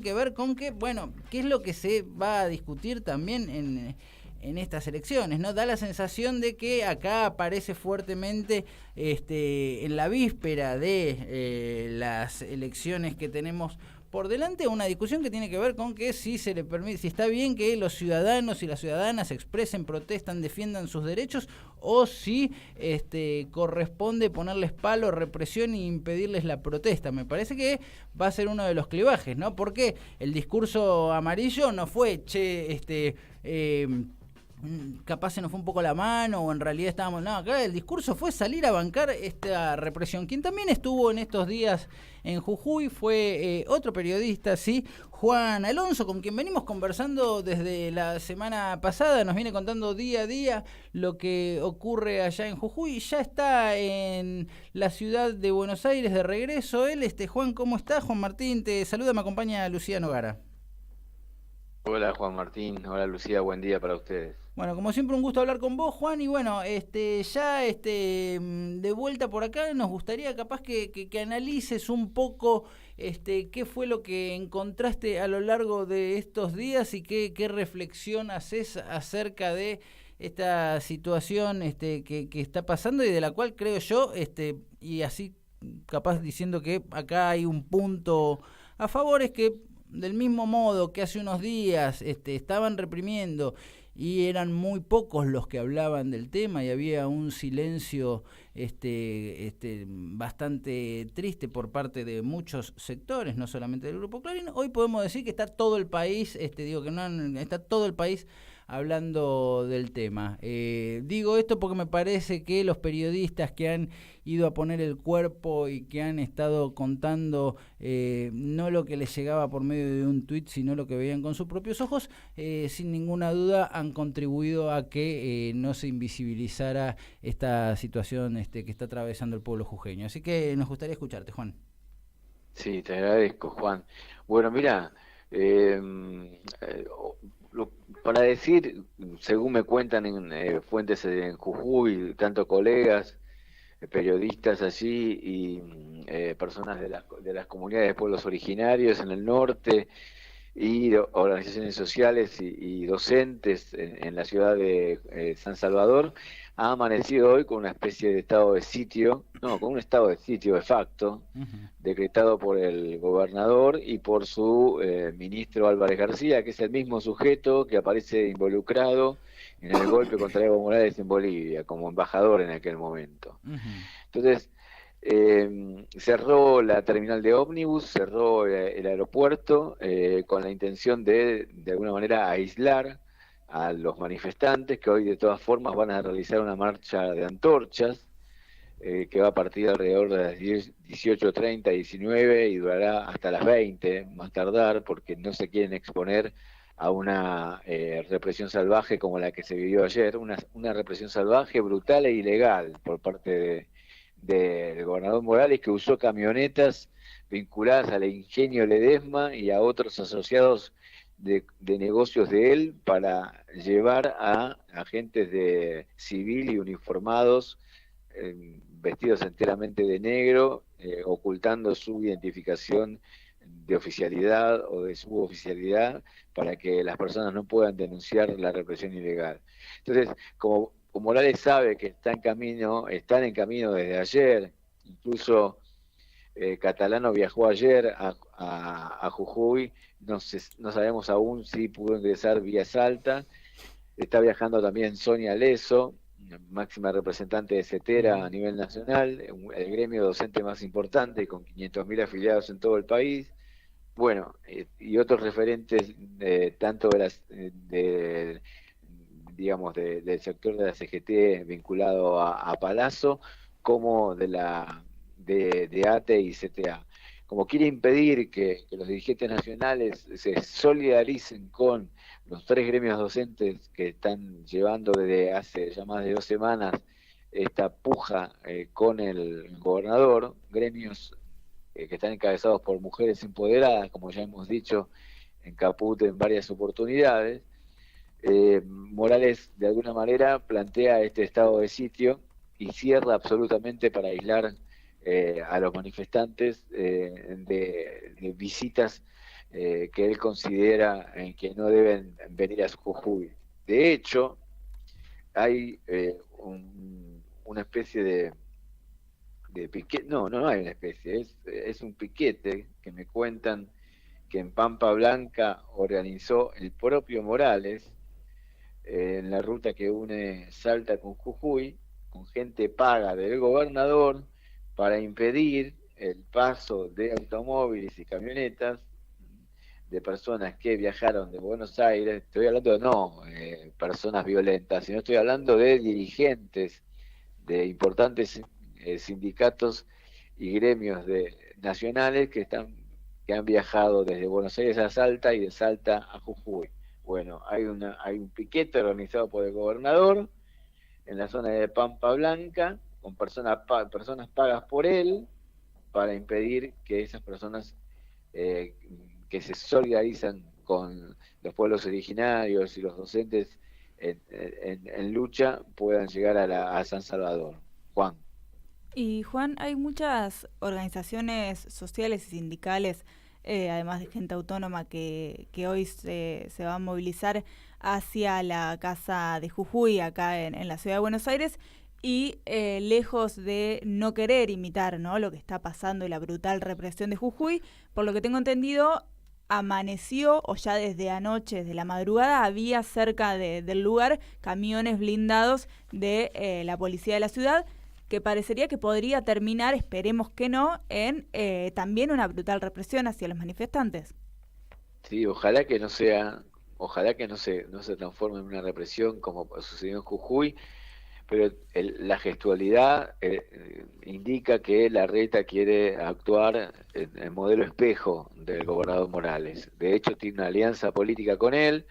que ver con que, bueno, qué es lo que se va a discutir también en estas elecciones, ¿no? Da la sensación de que acá aparece fuertemente en la víspera de las elecciones que tenemos por delante una discusión que tiene que ver con que si se le permite, si está bien que los ciudadanos y las ciudadanas expresen, protestan, defiendan sus derechos, o si corresponde ponerles palo, represión e impedirles la protesta. Me parece que va a ser uno de los clivajes, ¿no? Porque el discurso amarillo no fue, capaz se nos fue un poco la mano o en realidad estábamos... No, acá el discurso fue salir a bancar esta represión. Quien también estuvo en estos días en Jujuy fue otro periodista, sí, Juan Alonso, con quien venimos conversando desde la semana pasada. Nos viene contando día a día lo que ocurre allá en Jujuy. Ya está en la ciudad de Buenos Aires de regreso él. Juan, ¿cómo está? Juan Martín te saluda, me acompaña Lucía Nogara. Hola Juan Martín, hola Lucía, buen día para ustedes. Bueno, como siempre un gusto hablar con vos, Juan, y bueno, ya de vuelta por acá nos gustaría capaz que analices un poco qué fue lo que encontraste a lo largo de estos días y qué reflexión haces acerca de esta situación que está pasando y de la cual creo yo, y así capaz diciendo que acá hay un punto a favor, es que del mismo modo que hace unos días estaban reprimiendo y eran muy pocos los que hablaban del tema y había un silencio bastante triste por parte de muchos sectores, no solamente del Grupo Clarín. Hoy podemos decir que está todo el país, está todo el país hablando del tema. Digo esto porque me parece que los periodistas que han ido a poner el cuerpo y que han estado contando no lo que les llegaba por medio de un tuit, sino lo que veían con sus propios ojos, sin ninguna duda han contribuido a que no se invisibilizara esta situación que está atravesando el pueblo jujeño. Así que nos gustaría escucharte, Juan. Sí, te agradezco Juan. Bueno, mira, eh, eh, o- lo- para decir, según me cuentan en fuentes en Jujuy, tanto colegas, periodistas allí y personas de las comunidades de pueblos originarios en el norte y organizaciones sociales y docentes en la ciudad de San Salvador, ha amanecido hoy con una especie de estado de sitio, no, con un estado de sitio de facto, Uh-huh. decretado por el gobernador y por su ministro Álvarez García, que es el mismo sujeto que aparece involucrado en el golpe contra Evo Morales en Bolivia, como embajador en aquel momento. Uh-huh. Entonces, cerró la terminal de ómnibus, cerró el aeropuerto con la intención de alguna manera, aislar a los manifestantes que hoy de todas formas van a realizar una marcha de antorchas que va a partir alrededor de las 18:30, 19 y durará hasta las 20, más tardar, porque no se quieren exponer a una represión salvaje como la que se vivió ayer, una represión salvaje, brutal e ilegal por parte del gobernador Morales, que usó camionetas vinculadas al ingenio Ledesma y a otros asociados de negocios de él para llevar a agentes de civil y uniformados vestidos enteramente de negro, ocultando su identificación de oficialidad o de suboficialidad para que las personas no puedan denunciar la represión ilegal. Entonces, como Morales sabe que están en camino desde ayer, incluso Catalano viajó ayer a Jujuy, no sabemos aún si pudo ingresar vía Salta. Está viajando también Sonia Leso, máxima representante de CETERA a Uh-huh. nivel nacional, el gremio docente más importante con 500.000 afiliados en todo el país. Bueno, y otros referentes tanto digamos, del sector de la CGT vinculado a Palazzo como de ATE y CTA. Como quiere impedir que los dirigentes nacionales se solidaricen con los tres gremios docentes que están llevando desde hace ya más de 2 semanas esta puja con el gobernador, gremios que están encabezados por mujeres empoderadas, como ya hemos dicho en Caput en varias oportunidades. Morales de alguna manera plantea este estado de sitio y cierra absolutamente para aislar a los manifestantes de visitas que él considera que no deben venir a Jujuy. De hecho, hay una especie de piquete, no hay una especie, es un piquete que me cuentan que en Pampa Blanca organizó el propio Morales en la ruta que une Salta con Jujuy, con gente paga del gobernador para impedir el paso de automóviles y camionetas de personas que viajaron de Buenos Aires. Estoy hablando no personas violentas, sino estoy hablando de dirigentes de importantes sindicatos y gremios nacionales que han viajado desde Buenos Aires a Salta y de Salta a Jujuy. Bueno, hay un piquete organizado por el gobernador en la zona de Pampa Blanca, con personas pagas por él, para impedir que esas personas que se solidarizan con los pueblos originarios y los docentes en lucha puedan llegar a San Salvador. Juan. Y Juan, hay muchas organizaciones sociales y sindicales, además de gente autónoma, que hoy se va a movilizar hacia la Casa de Jujuy, acá en la ciudad de Buenos Aires, y lejos de no querer imitar, ¿no?, lo que está pasando y la brutal represión de Jujuy, por lo que tengo entendido, amaneció, o ya desde anoche, desde la madrugada, había cerca del lugar camiones blindados de la policía de la ciudad, que parecería que podría terminar, esperemos que no, en también una brutal represión hacia los manifestantes. Sí, ojalá que no se transforme en una represión como sucedió en Jujuy, pero la gestualidad indica que Larreta quiere actuar en modelo espejo del gobernador Morales. De hecho, tiene una alianza política con él,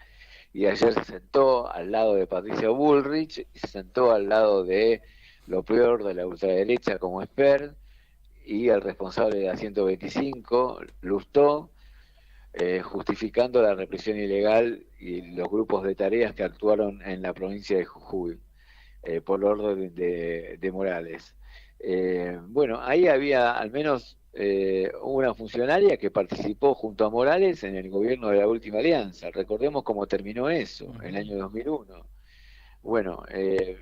y ayer se sentó al lado de Patricia Bullrich y se sentó al lado de lo peor de la ultraderecha como Esper y el responsable de la 125, Lustó, justificando la represión ilegal y los grupos de tareas que actuaron en la provincia de Jujuy por orden de Morales. Bueno, ahí había al menos una funcionaria que participó junto a Morales en el gobierno de la última alianza. Recordemos cómo terminó eso, en el año 2001. Bueno,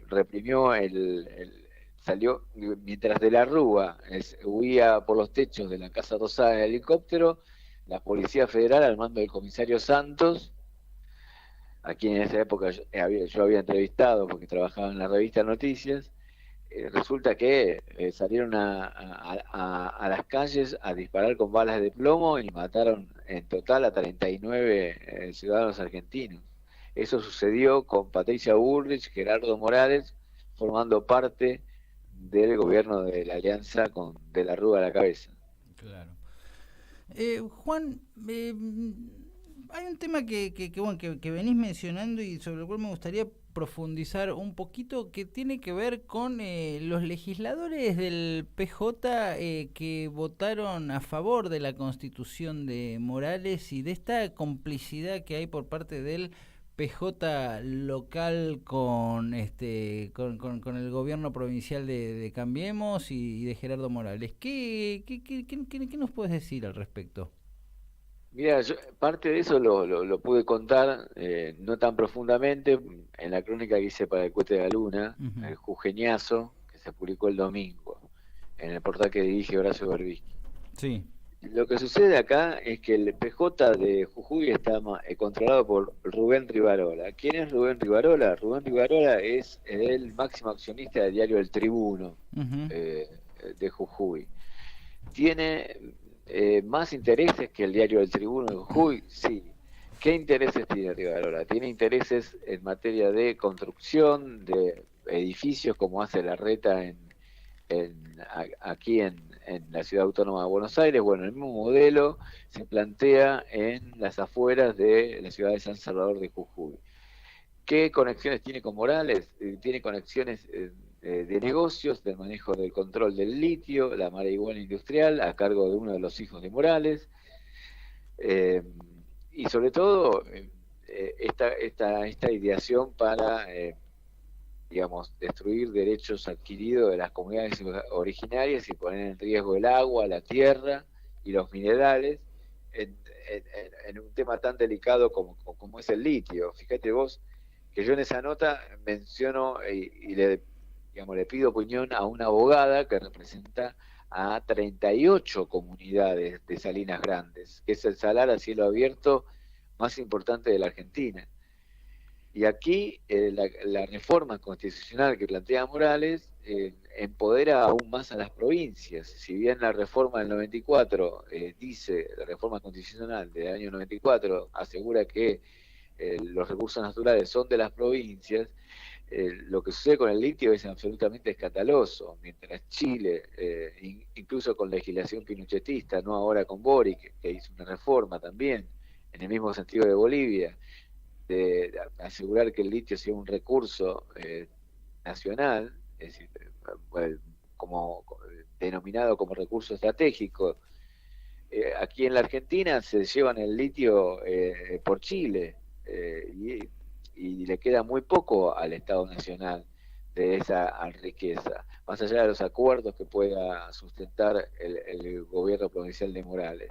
reprimió salió, mientras de la Rúa huía por los techos de la Casa Rosada en helicóptero, la Policía Federal, al mando del comisario Santos, a quien en esa época yo había entrevistado porque trabajaba en la revista Noticias, resulta que salieron a las calles a disparar con balas de plomo y mataron en total a 39 ciudadanos argentinos. Eso sucedió con Patricia Bullrich, Gerardo Morales, formando parte del gobierno de la alianza con De la Rúa a la cabeza. Claro. Juan, hay un tema que venís mencionando y sobre el cual me gustaría profundizar un poquito, que tiene que ver con los legisladores del PJ que votaron a favor de la constitución de Morales y de esta complicidad que hay por parte del PJ local con el gobierno provincial de Cambiemos y de Gerardo Morales. ¿Qué nos puedes decir al respecto? Mira, parte de eso lo pude contar, no tan profundamente, en la crónica que hice para el Cohete de la Luna, uh-huh. El Jujeñazo, que se publicó el domingo, en el portal que dirige Horacio Berbisky. Sí. Lo que sucede acá es que el PJ de Jujuy está controlado por Rubén Rivarola. ¿Quién es Rubén Rivarola? Rubén Rivarola es el máximo accionista del diario El Tribuno, uh-huh. De Jujuy. Tiene más intereses que el diario El Tribuno de Jujuy, sí. ¿Qué intereses tiene Rivarola? Tiene intereses en materia de construcción de edificios, como hace Larreta aquí en la Ciudad Autónoma de Buenos Aires. Bueno, el mismo modelo se plantea en las afueras de la ciudad de San Salvador de Jujuy. ¿Qué conexiones tiene con Morales? Tiene conexiones de negocios, del manejo del control del litio, la marihuana industrial, a cargo de uno de los hijos de Morales, y sobre todo esta ideación para digamos, destruir derechos adquiridos de las comunidades originarias y poner en riesgo el agua, la tierra y los minerales en un tema tan delicado como es el litio. Fíjate vos que yo en esa nota menciono y le pido opinión a una abogada que representa a 38 comunidades de Salinas Grandes, que es el salar a cielo abierto más importante de la Argentina. Y aquí la reforma constitucional que plantea Morales empodera aún más a las provincias. Si bien la reforma del 94 dice, la reforma constitucional del año 94 asegura que los recursos naturales son de las provincias, lo que sucede con el litio es absolutamente escandaloso, mientras Chile, incluso con legislación pinochetista, no ahora con Boric, que hizo una reforma también, en el mismo sentido de Bolivia, de asegurar que el litio sea un recurso nacional, es decir, como denominado como recurso estratégico. Aquí en la Argentina se llevan el litio por Chile y le queda muy poco al Estado Nacional de esa riqueza, más allá de los acuerdos que pueda sustentar el gobierno provincial de Morales.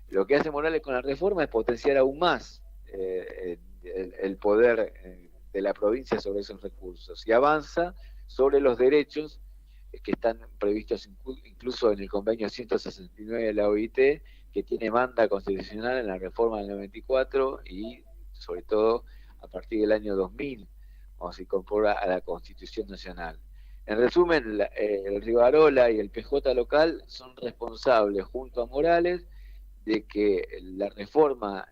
Lo que hace Morales con la reforma es potenciar aún más el poder de la provincia sobre esos recursos y avanza sobre los derechos que están previstos incluso en el convenio 169 de la OIT, que tiene manda constitucional en la reforma del 94 y sobre todo a partir del año 2000, cuando se incorpora a la Constitución Nacional. En resumen, el Rivarola y el PJ local son responsables junto a Morales de que la reforma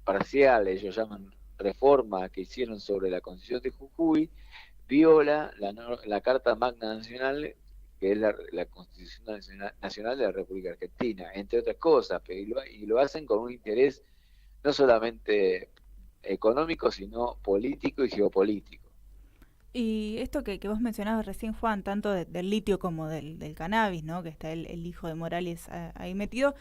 parcial, ellos llaman reforma, que hicieron sobre la Constitución de Jujuy, viola la Carta Magna Nacional, que es la Constitución Nacional de la República Argentina, entre otras cosas, y lo hacen con un interés no solamente económico, sino político y geopolítico. Y esto que vos mencionabas recién, Juan, tanto del litio como del cannabis, ¿no? Que está el hijo de Morales ahí metido,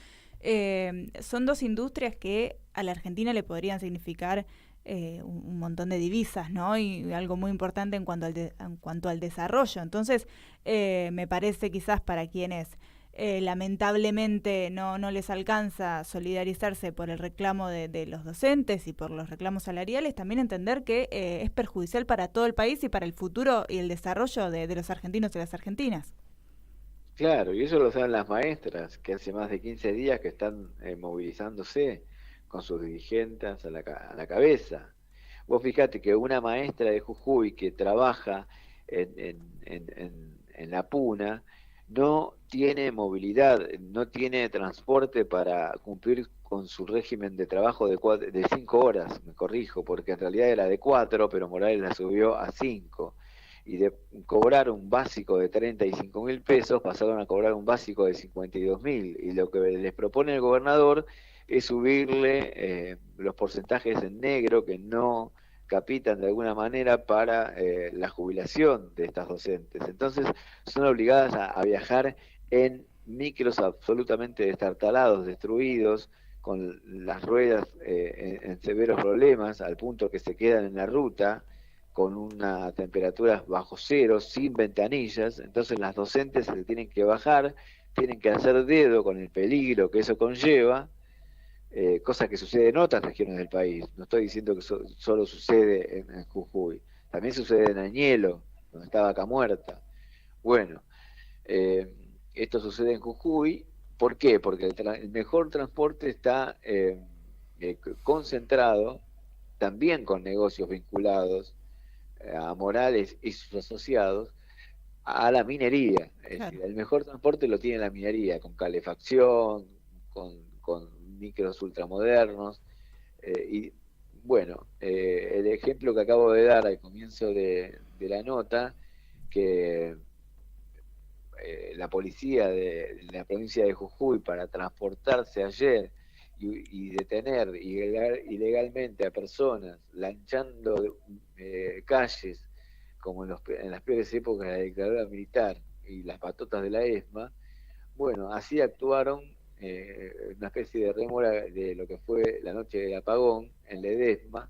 son dos industrias que a la Argentina le podrían significar un montón de divisas, ¿no? Y algo muy importante en cuanto al desarrollo. Entonces, me parece quizás para quienes lamentablemente no les alcanza solidarizarse por el reclamo de los docentes y por los reclamos salariales, también entender que es perjudicial para todo el país y para el futuro y el desarrollo de los argentinos y las argentinas. Claro, y eso lo saben las maestras, que hace más de 15 días que están movilizándose con sus dirigentes a la cabeza. Vos fijate que una maestra de Jujuy que trabaja en la Puna no tiene movilidad, no tiene transporte para cumplir con su régimen de trabajo de 5 horas, me corrijo, porque en realidad era de 4, pero Morales la subió a 5. Y de cobrar un básico de 35.000 pesos pasaron a cobrar un básico de 52.000. Y lo que les propone el gobernador es subirle los porcentajes en negro que no capitan de alguna manera para la jubilación de estas docentes. Entonces son obligadas a viajar en micros absolutamente destartalados, destruidos, con las ruedas en severos problemas, al punto que se quedan en la ruta con una temperatura bajo cero, sin ventanillas. Entonces las docentes se tienen que bajar, tienen que hacer dedo con el peligro que eso conlleva, cosa que sucede en otras regiones del país. No estoy diciendo que solo sucede en Jujuy, también sucede en Añelo, donde está Vaca Muerta. Bueno, esto sucede en Jujuy. ¿Por qué? Porque el mejor transporte está concentrado, también con negocios vinculados a Morales y sus asociados, a la minería. Es Claro. decir, el mejor transporte lo tiene la minería, con calefacción, con micros ultramodernos. Y bueno, el ejemplo que acabo de dar al comienzo de la nota, que la policía de la provincia de Jujuy, para transportarse ayer y detener ilegalmente a personas, lanchando calles, como en las peores épocas de la dictadura militar y las patotas de la ESMA, bueno, así actuaron una especie de rémora de lo que fue la noche del apagón en Ledesma,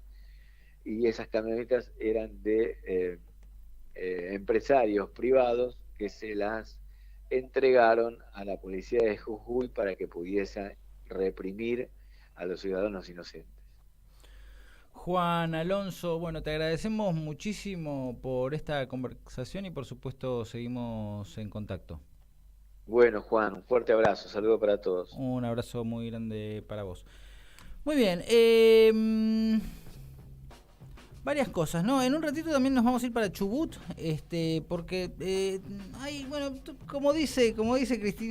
y esas camionetas eran de empresarios privados que se las entregaron a la policía de Jujuy para que pudiese reprimir a los ciudadanos inocentes. Juan Alonso, bueno, te agradecemos muchísimo por esta conversación y por supuesto seguimos en contacto. Bueno, Juan, un fuerte abrazo, saludo para todos. Un abrazo muy grande para vos. Muy bien, varias cosas, ¿no? En un ratito también nos vamos a ir para Chubut, porque hay, bueno, como dice Cristina